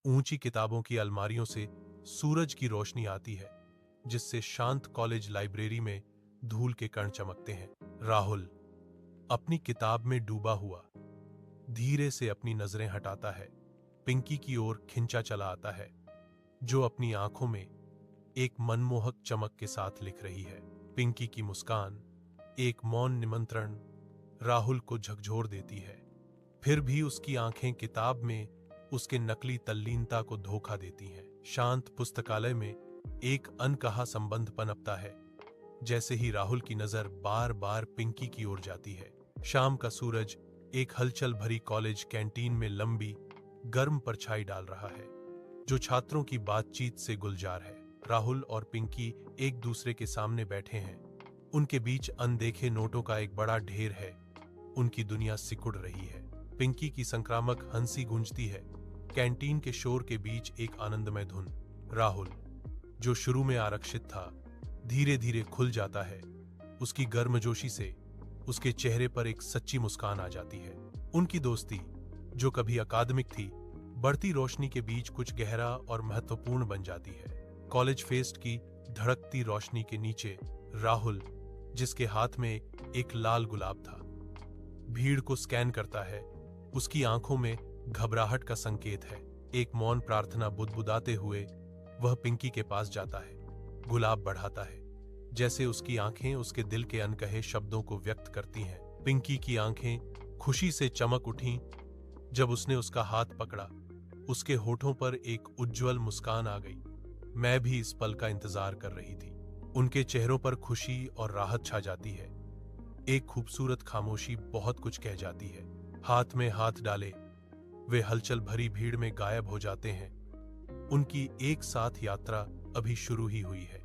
ऊंची किताबों की अलमारियों से सूरज की रोशनी आती है, जिससे शांत कॉलेज लाइब्रेरी में धूल के कण चमकते हैं। राहुल अपनी किताब में डूबा हुआ धीरे से अपनी नजरें हटाता है। पिंकी की ओर खिंचा चला आता है, जो अपनी आंखों में एक मनमोहक चमक के साथ लिख रही है। पिंकी की मुस्कान, एक मौन निमंत्रण, राहुल को झकझोर देती है। फिर भी उसकी आंखें किताब में उसके नकली तल्लीनता को धोखा देती हैं। शांत पुस्तकालय में एक अनकहा संबंध पनपता है, जैसे ही राहुल की नजर बार बार पिंकी की ओर जाती है। शाम का सूरज एक हलचल भरी कॉलेज कैंटीन में लंबी गर्म परछाई डाल रहा है, जो छात्रों की बातचीत से गुलजार है। राहुल और पिंकी एक दूसरे के सामने बैठे हैं। उनके बीच अनदेखे नोटों का एक बड़ा ढेर है। उनकी दुनिया सिकुड़ रही है। पिंकी की संक्रामक हंसी गूंजती है। कैंटीन के शोर के बीच एक आनंदमय धुन। राहुल, जो शुरू में आरक्षित था, धीरे धीरे खुल जाता है। उसकी गर्मजोशी से उसके चेहरे पर एक सच्ची मुस्कान आ जाती है। उनकी दोस्ती, जो कभी अकादमिक थी, बढ़ती रोशनी के बीच कुछ गहरा और महत्वपूर्ण बन जाती है। कॉलेज फेस्ट की धड़कती रोशनी के नीचे राहुल, जिसके हाथ में एक लाल गुलाब था, भीड़ को स्कैन करता है। उसकी आंखों में घबराहट का संकेत है। एक मौन प्रार्थना बुदबुदाते हुए वह पिंकी के पास जाता है, गुलाब बढ़ाता है, जैसे उसकी आंखें उसके दिल के अनकहे शब्दों को व्यक्त करती हैं। पिंकी की आंखें खुशी से चमक उठीं जब उसने उसका हाथ पकड़ा। उसके होठों पर एक उज्जवल मुस्कान आ गई। मैं भी इस पल का इंतजार कर रही थी। उनके चेहरों पर खुशी और राहत छा जाती है। एक खूबसूरत खामोशी बहुत कुछ कह जाती है। हाथ में हाथ डाले वे हलचल भरी भीड़ में गायब हो जाते हैं। उनकी एक साथ यात्रा अभी शुरू ही हुई है।